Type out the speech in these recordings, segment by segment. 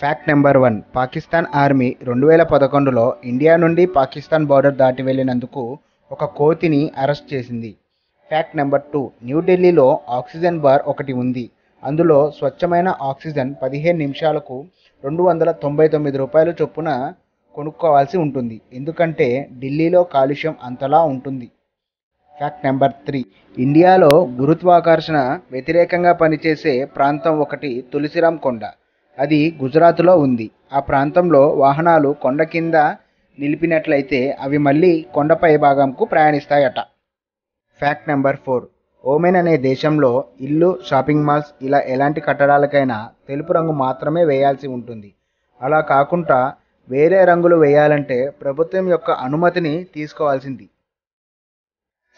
Fact number 1. Pakistan army 2011లో India నుండి Pakistan border దాటి వెళ్ళినందుకు ఒక కోతిని అరెస్ట్ చేసింది. Fact number 2. న్యూఢిల్లీలో ఆక్సిజన్ బార్ ఒకటి ఉంది. అందులో స్వచ్ఛమైన ఆక్సిజన్ 15 నిమిషాలకు ₹299 చొప్పున కొనుక్కోవాల్సి ఉంటుంది. ఎందుకంటే ఢిల్లీలో కాలుష్యం అంతలా ఉంటుంది. Fact number 3. ఇండియాలో గురుత్వాకర్షణ వ్యతిరేకంగా పనిచేసే ప్రాంతం ఒకటి తులసిరామ్ కొండ. అది గుజరాత్లో ఉంది. ఆ ప్రాంతంలో వాహనాలు కొండ కింద నిలిపినట్లయితే అవి మళ్ళీ కొండపై భాగంకు ప్రయాణిస్తాయట. Fact number 4. ఓమెన్ అనే దేశంలో ఇల్లు, షాపింగ్ మాల్స్ ఇలా ఎలాంటి కట్టడాలకైనా తెలుపు రంగు మాత్రమే వేయాల్సి ఉంటుంది. అలా కాకుండా వేరే రంగులు వేయాలంటే ప్రభుత్వం యొక్క అనుమతిని తీసుకోవాల్సింది.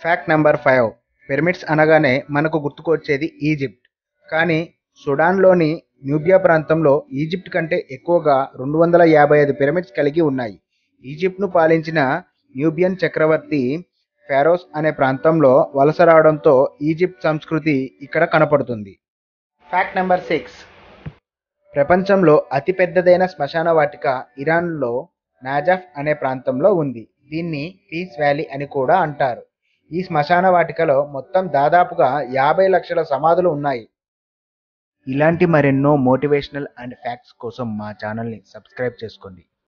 Fact number 5. పిరమిడ్స్ అనగానే మనకు గుర్తుకొచ్చేది ఈజిప్ట్. కానీ సుడాన్లోని న్యూబియా ప్రాంతంలో ఈజిప్ట్ కంటే ఎక్కువగా 255 పిరమిడ్స్ కలిగి ఉన్నాయి. ఈజిప్ట్ను పాలించిన న్యూబియన్ చక్రవర్తి ఫారోస్ అనే ప్రాంతంలో వలస రావడంతో ఈజిప్ట్ సంస్కృతి ఇక్కడ కనపడుతుంది. Fact number 6. ప్రపంచంలో అతిపెద్దదైన శ్మశాన వాటిక ఇరాన్లో నాజాఫ్ అనే ప్రాంతంలో ఉంది. దీన్ని పీస్ వ్యాలీ అని కూడా అంటారు. ఈ శ్మశాన వాటికలో మొత్తం దాదాపుగా 50 లక్షల సమాధులు ఉన్నాయి. ఇలాంటి మరెన్నో మోటివేషనల్ అండ్ ఫ్యాక్ట్స్ కోసం మా ఛానల్ని సబ్స్క్రైబ్ చేసుకోండి.